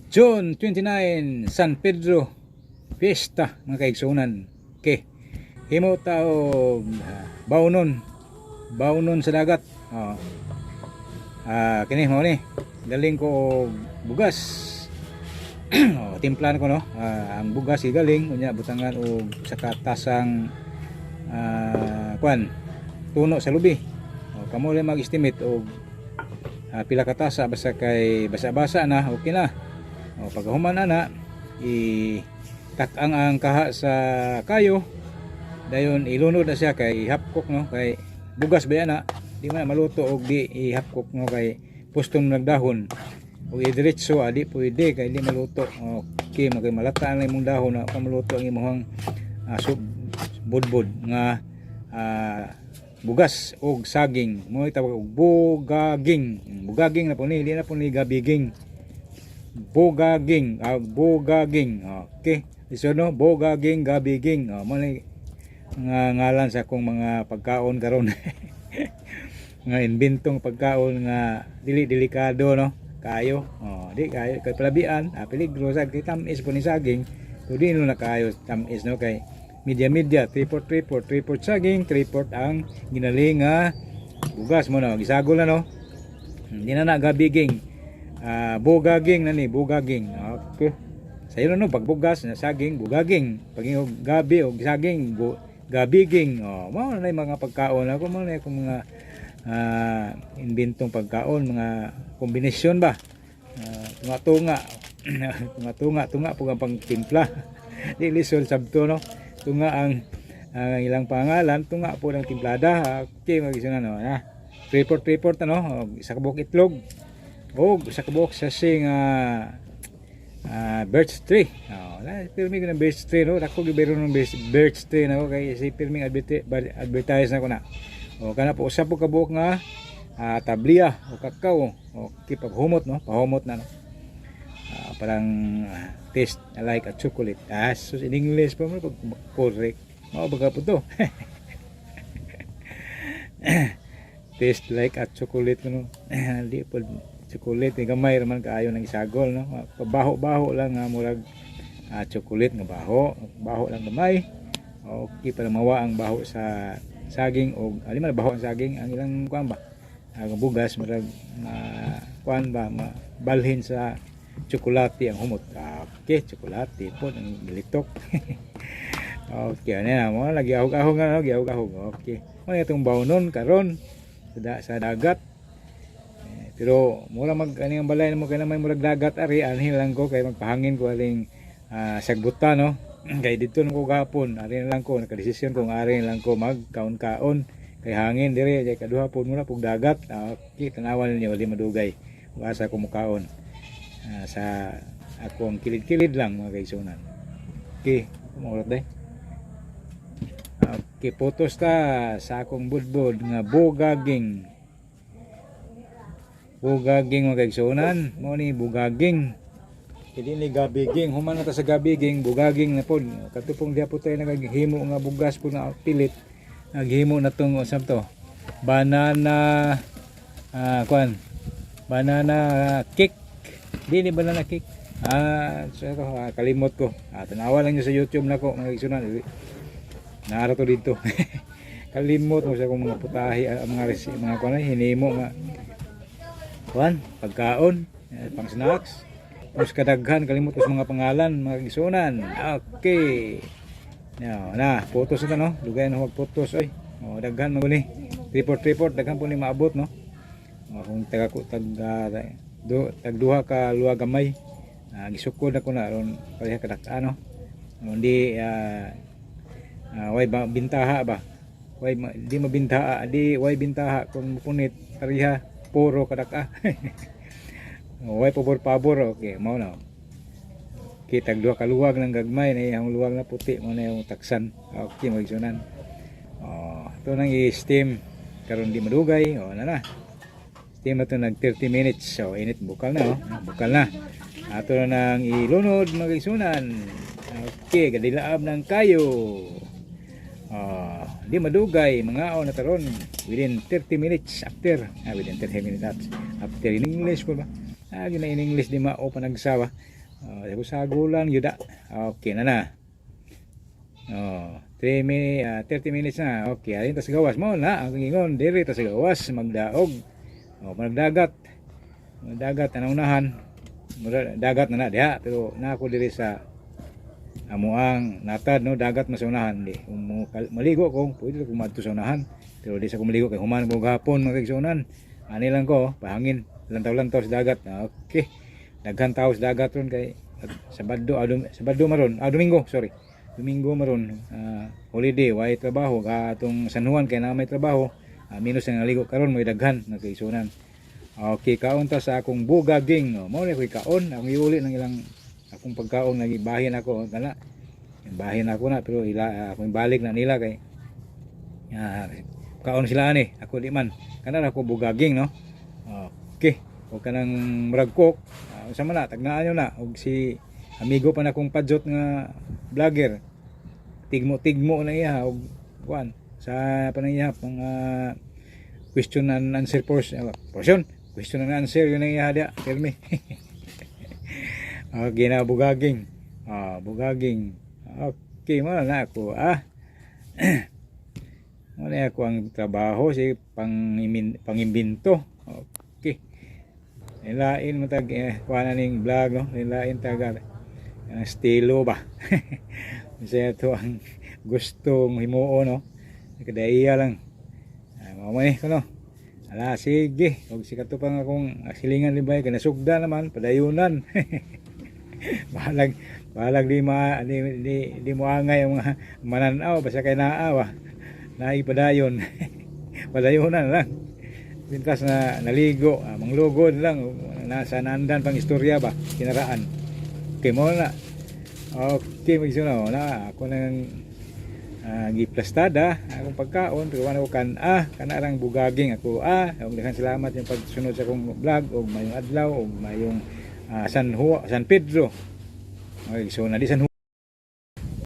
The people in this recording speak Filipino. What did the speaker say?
June 29, San Pedro Fiesta mga kaigsunan. Okay, himo tao bawnon sa dagat. Kini mo ni galing ko bugas. Timplan ko no. Ang bugas galing unya butangan og sa katasang tuno sa lubi. Kamo lang mag-estimate og pila ka tasa basta kay basa-basa na okay na. Pag human na takang ang kaha sa kayo dayon ilunod na siya kay hapkok no kay bugas ba na di man maluto og di ihapkok no kay pustong nagdahon o idiretso adi pwede kay di maluto. Okay magay malata na imong dahon na pamaluto ang imong budbud nga bugas og saging mo tawag og bugaging na po ni di na po ni gabiging bugaging okay iso no bugaging gabiging mo ni nga ngalan sa akong mga pagkaon karon nga inventong pagkaon nga dili delikado no kayo di kayo kay palabian peligro sa kay tamis po ni saging kundi no na kayo tamis no kay media 3/4 saging 3/4 ang ginaling nga bugas mo na gisagol na no hindi na gabiging bugaging na ni bugaging okay sayo no pag bugas na saging bugaging pag gabi o saging gabiging mao na mga pagkaon ako mo na akong mga inventong pagkaon mga kombinasyon ba tunga tunga po ang pangtimpla di lisol sabto no tunga ang ilang pangalan tunga po ng timplada okay magisunan no 3/4 no isa ka buok itlog o isa ka buok sasing birch tree pirming ng birch tree no dako gibero ng birch tree na kay si pirming advertise na ko na kana po usa po ka buok nga tabliya o kakao okay paghumot no pahumot na no parang taste like a chocolate so in English pa mo correct mao baga po to taste like a chocolate no di po chocolate gamay raman kaayo ng isagol no pabaho lang nga murag chocolate nga baho lang gamay okay para mawa ang baho sa saging o ali man baho ang saging ang ilang kuan ba ang bugas murag kuan ba balhin sa tsokolate ang humot okay tsokolate po ang bilitok okay ano mo lagi ahog-ahog nga ahog okay mo itong bawnon karon sa dagat pero mura mag ani ang balay mo kay na may murag dagat ari anhin lang ko kay magpahangin ko aling sagbuta no kay dito ko gapon ari lang ko nakadesisyon kung ari lang ko magkaon-kaon kay hangin dire kay kaduha po mura pug dagat okay tanawan niyo wali madugay ug asa ko mukaon sa akong kilid-kilid lang mga kaigsunan. Okay kumurot day okay photos ta sa akong budbud nga bugaging mga kaigsunan mo ni bugaging hindi ni gabiging human na ta sa gabiging bugaging na pod katupong diha po tayo naghimo nga bugas po na pilit naghimo na tong usab to banana banana cake di banana cake so kalimot ko tanawa lang nyo sa YouTube na ko mga kaigsunan naara to dito kalimot mo sa akong mga putahe mga kuan hinimo nga kuan pagkaon pang snacks mas kadaghan kalimot sa mga pangalan mga kaigsunan. Okay na photos ito no dugay na huwag photos ay daghan mo ni 3/4 daghan po ni maabot no kung tagduha ka luwa gamay gisukod ako na ron pareha kadaka no hindi way bintaha ba way di mabintaha way bintaha kung mupunit pareha puro kadaka way pabor okay mao na okay tagduha ka luwag ng gagmay na ang luwag na puti mo na yung taksan okay magsunan ito nang i-steam karon di madugay na steam na ito nag 30 minutes so init bukal na bukal na ato na nang ilunod mga kaigsunan. Okay gadilaab ng kayo di madugay mga na taron within 30 minutes after within 30 minutes after in English po ba Yun na in English di mao panagsawa. Sagulan yuda. Okay na na. 30 minutes na. Okay, alin ta sa gawas mo na ang ingon diri ta sa gawas magdaog. Panagdagat. Dagat na unahan. Dagat na diha pero na ako diri sa amuang natad no dagat masunahan di. Maligo ko pwede ko madto sa unahan. Pero di sa ko maligo kay human mo gahapon magigsunan. Ani lang ko pahangin lantaw-lantaw sa dagat. Okay. Daghan tao sa dagat ron kay Sabado maron, Domingo, sorry. Domingo maron, holiday, way trabaho, atong San Juan kay na may trabaho, minus ang naligo karon may daghan nagkaisunan. Okay, kaon ta sa akong bugaging, mao ni koy kaon, ang iuli ng ilang akong pagkaon nagibahin ako kana. Bahin ako na pero akong balik na nila kay kaon sila ani, ako di man. Kana ako bugaging no. Okay, o kanang murag-cook. Sa man tagnaan nyo na og si amigo pa na kong padjot nga vlogger tigmo na iya og kuan sa panayap mga question and answer portion question and answer yun ang iya dia tell me. Okay na bugaging okay mo na ako mo na ako ang trabaho si pangimbento. Okay. Lain mo tag kuana ning vlog no, lain tag estilo ba. Kasi ito ang gustong himuo no. Kadaiya lang. Mao man kuno. Ala sige, og sikato pa nga akong silingan libay kay nasugda naman padayunan. bahalag di mo angay ang mga mananaw basta kay naawa. Naipadayon. Padayunan lang. Pintas na naligo, manglugod lang, nasa nandan pang istorya ba, kinaraan. Okay mo na. Okay, magsunod na. Ako nang giplastada, akong pagkaon, pero wala ko kanarang bugaging ako, daghang salamat yung pagsunod sa akong vlog, o mayong adlaw, o mayong San Pedro. Okay, so na di San